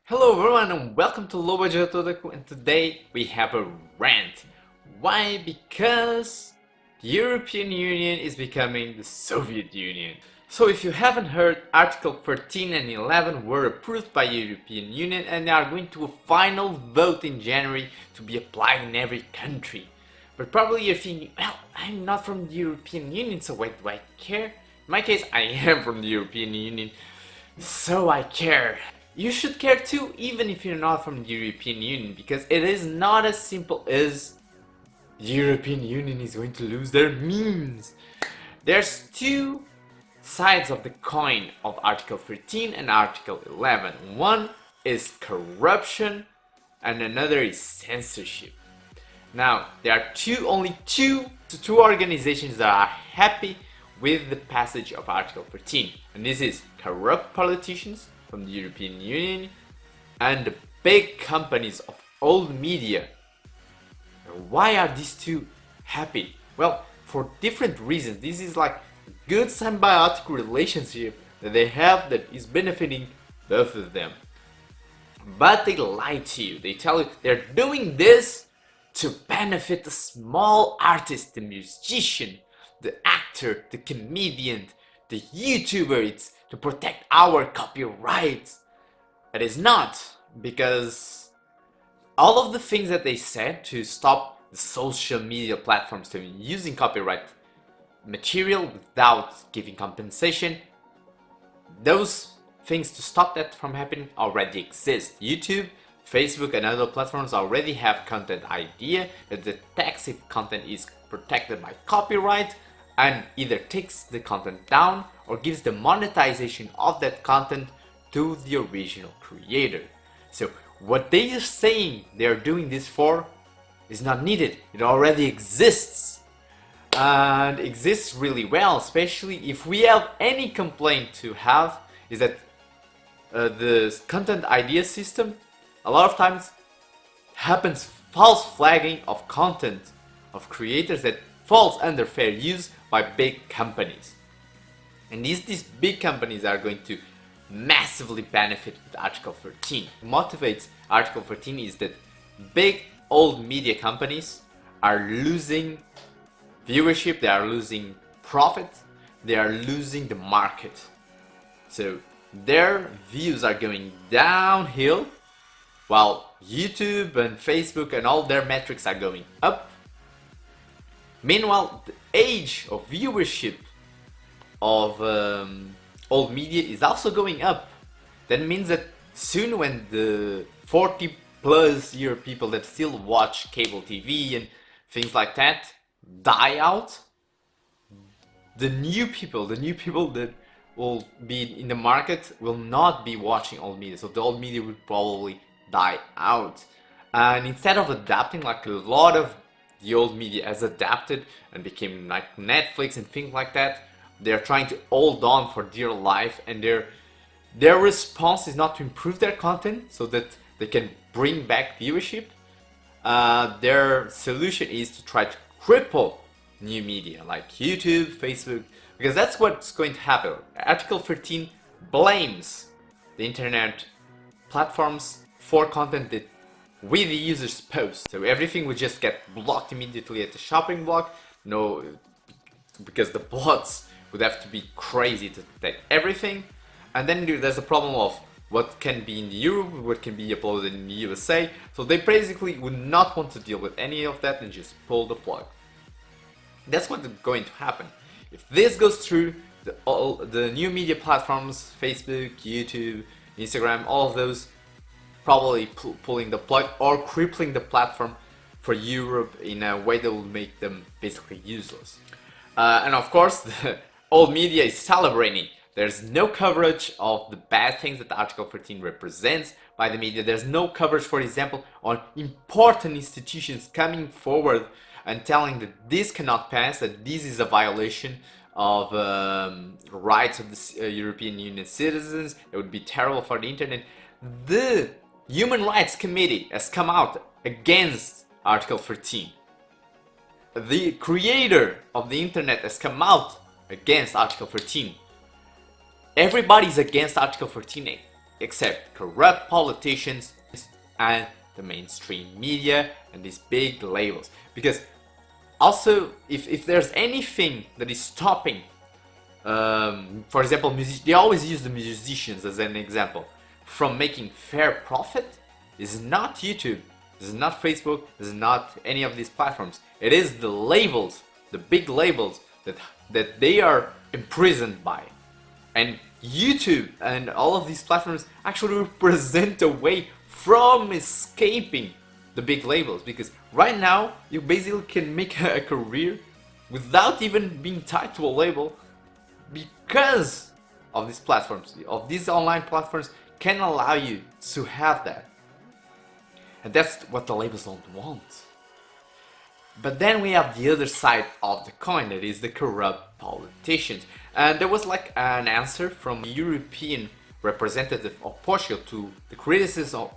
Hello everyone and welcome to Low Budget Otaku, and today we have a rant. Why? Because the European Union is becoming the Soviet Union. So if you haven't heard, Article 13 and 11 were approved by the European Union and they are going to a final vote in January to be applied in every country. But probably you're thinking, well, I'm not from the European Union, so why do I care? In my case, I am from the European Union, so I care. You should care too, even if you're not from the European Union, because it is not as simple as the European Union is going to lose their memes. There's two sides of the coin of Article 13 and Article 11. One is corruption and another is censorship. Now, there are only two organizations that are happy with the passage of Article 13, and this is corrupt politicians from the European Union and the big companies of old media. Why are these two happy? Well, for different reasons. This is like a good symbiotic relationship that they have that is benefiting both of them. But they lie to you. They tell you they're doing this to benefit the small artist, the musician, the actor, the comedian, the YouTuber. It's to protect our copyrights. It is not, because all of the things that they said to stop the social media platforms from using copyright material without giving compensation, those things to stop that from happening already exist. YouTube, Facebook and other platforms already have content idea that detects if content is protected by copyright and either takes the content down or gives the monetization of that content to the original creator. So what they are saying they are doing this for is not needed. It already exists, and exists really well. Especially if we have any complaint to have, is that the content idea system a lot of times happens false flagging of content of creators that falls under fair use by big companies. And these big companies are going to massively benefit with Article 13. What motivates Article 13 is that big old media companies are losing viewership, they are losing profit, they are losing the market. So their views are going downhill while YouTube and Facebook and all their metrics are going up. Meanwhile, the age of viewership of old media is also going up. That means that soon, when the 40+ year people that still watch cable TV and things like that die out, the new people that will be in the market will not be watching old media. So the old media will probably die out. And instead of adapting like a lot of the old media has adapted and became like Netflix and things like that, they're trying to hold on for dear life, and their response is not to improve their content so that they can bring back viewership. Their solution is to try to cripple new media like YouTube, Facebook, because that's what's going to happen. Article 13 blames the internet platforms for content that we the users post. So everything would just get blocked immediately at the shopping block. No, because the bots would have to be crazy to detect everything. And then there's the problem of what can be in Europe, what can be uploaded in the USA. So they basically would not want to deal with any of that and just pull the plug. That's what's going to happen. If this goes through, the new media platforms, Facebook, YouTube, Instagram, all of those, probably pulling the plug or crippling the platform for Europe in a way that will make them basically useless. And of course, the old media is celebrating. There's no coverage of the bad things that Article 13 represents by the media. There's no coverage, for example, on important institutions coming forward and telling that this cannot pass, that this is a violation of rights of the European Union citizens. It would be terrible for the internet. The Human Rights Committee has come out against Article 13. The creator of the internet has come out against Article 13. Everybody's against Article 13 except corrupt politicians and the mainstream media and these big labels. Because also, if there's anything that is stopping, for example, they always use the musicians as an example, from making fair profit, is not YouTube, this is not Facebook, this is not any of these platforms. It is the labels, the big labels that they are imprisoned by. And YouTube and all of these platforms actually represent a way from escaping the big labels, because right now you basically can make a career without even being tied to a label, because of these platforms, of these online platforms can allow you to have that. And that's what the labels don't want. But then we have the other side of the coin, that is the corrupt politicians. And there was like an answer from a European representative of Portugal to the criticism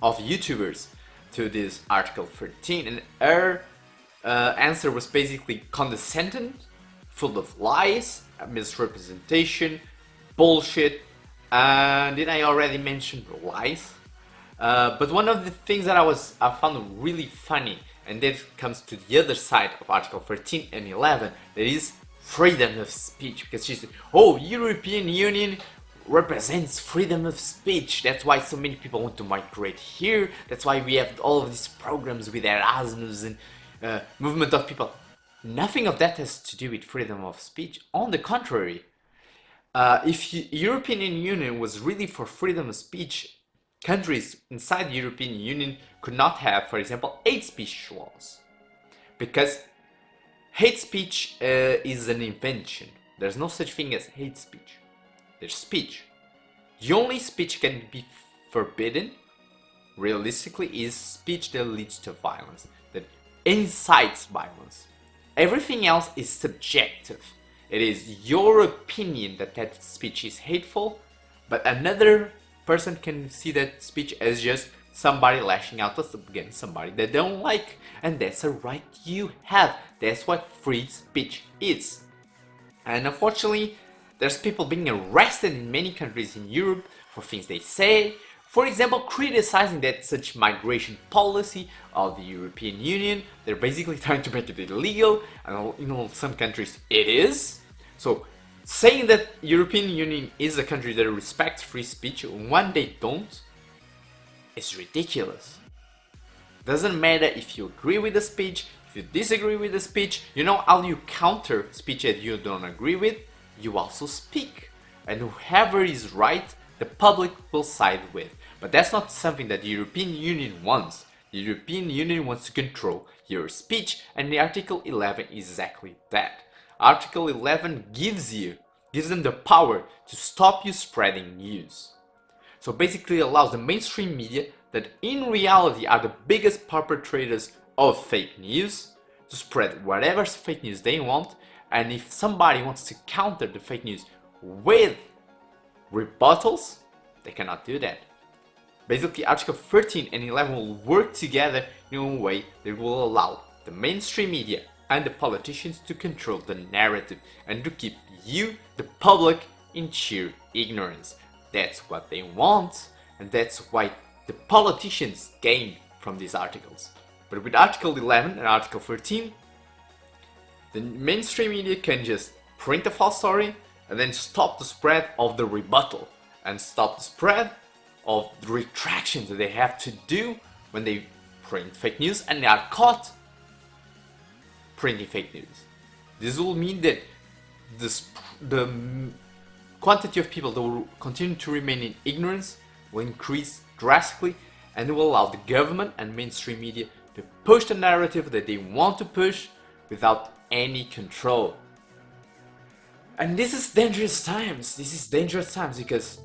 of YouTubers to this Article 13, and her answer was basically condescending, full of lies, misrepresentation, bullshit, and then I already mentioned lies. But one of the things that I found really funny, and that comes to the other side of Article 13 and 11, that is freedom of speech, because she said, oh, European Union represents freedom of speech, that's why so many people want to migrate here, that's why we have all of these programs with Erasmus and movement of people. Nothing of that has to do with freedom of speech. On the contrary, if European Union was really for freedom of speech, countries inside the European Union could not have, for example, hate speech laws, because hate speech is an invention. There's no such thing as hate speech. There's speech. The only speech can be forbidden, realistically, is speech that leads to violence, that incites violence. Everything else is subjective. It is your opinion that that speech is hateful, but another person can see that speech as just somebody lashing out against somebody they don't like, and that's a right you have. That's what free speech is. And unfortunately, there's people being arrested in many countries in Europe for things they say. For example, criticizing that such migration policy of the European Union. They're basically trying to make it illegal, and in some countries it is. So saying that European Union is a country that respects free speech when they don't is ridiculous. Doesn't matter if you agree with the speech, if you disagree with the speech, you know how you counter speech that you don't agree with? You also speak, and whoever is right, the public will side with. But that's not something that the European Union wants. The European Union wants to control your speech, and the Article 11 is exactly that. Article 11 gives them the power to stop you spreading news. So basically allows the mainstream media, that in reality are the biggest perpetrators of fake news, to spread whatever fake news they want. And if somebody wants to counter the fake news with rebuttals, they cannot do that. Basically, Article 13 and 11 will work together in a way that will allow the mainstream media and the politicians to control the narrative and to keep you, the public, in sheer ignorance. That's what they want, and that's why the politicians gain from these articles. But with Article 11 and Article 13, the mainstream media can just print a false story and then stop the spread of the rebuttal and stop the spread of the retractions that they have to do when they print fake news and they are caught printing fake news. This will mean that the quantity of people that will continue to remain in ignorance will increase drastically, and it will allow the government and mainstream media to push the narrative that they want to push without any control. And this is dangerous times. This is dangerous times because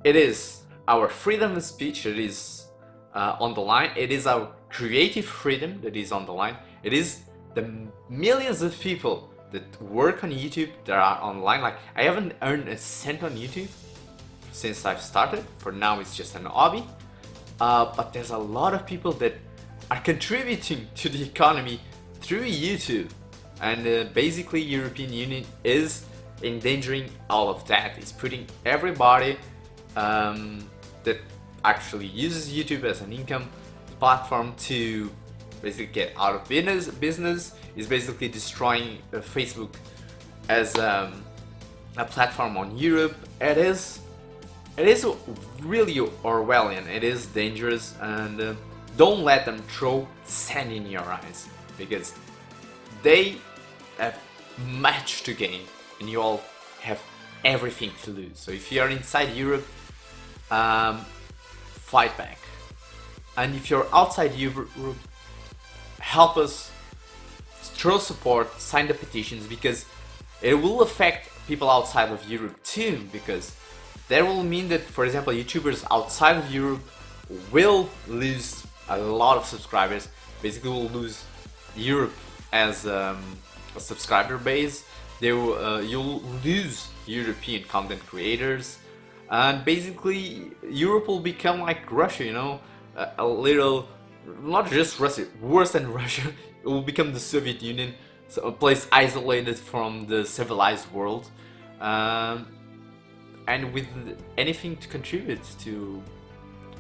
it is our freedom of speech that is on the line. It is our creative freedom that is on the line. It is the millions of people that work on YouTube that are online. Like, I haven't earned a cent on YouTube since I've started. For now, it's just an hobby. But there's a lot of people that are contributing to the economy through YouTube. And basically, European Union is endangering all of that. It's putting everybody that actually uses YouTube as an income platform to basically get out of business is basically destroying Facebook as a platform on Europe. It is really Orwellian. It is dangerous, and don't let them throw sand in your eyes, because they have much to gain and you all have everything to lose. So if you're inside Europe, fight back, and if you're outside Europe, help us, throw support, sign the petitions, because it will affect people outside of Europe too, because that will mean that, for example, YouTubers outside of Europe will lose a lot of subscribers. Basically will lose Europe as a subscriber base. You'll lose European content creators, and basically Europe will become like Russia, you know, a little, not just Russia, worse than Russia. It will become the Soviet Union, so a place isolated from the civilized world, and with anything to contribute to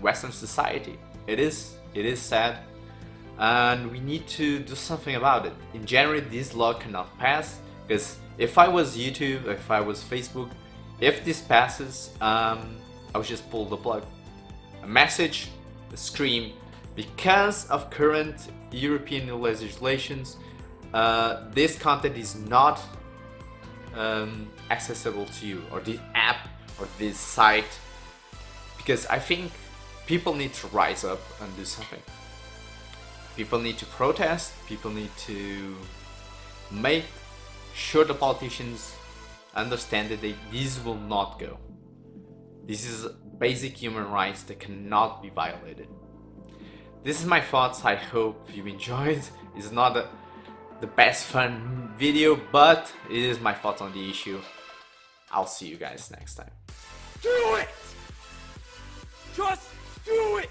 Western society. It is sad, and we need to do something about it. In January, this law cannot pass, because if I was YouTube, if I was Facebook, if this passes, I would just pull the plug. A message, a scream, because of current European legislations, this content is not accessible to you, or the app, or this site, because I think people need to rise up and do something. People need to protest, people need to make sure the politicians understand that this will not go. This is basic human rights that cannot be violated. This is my thoughts. I hope you enjoyed. It's not the best fun video, but it is my thoughts on the issue. I'll see you guys next time. Do it! Just do it!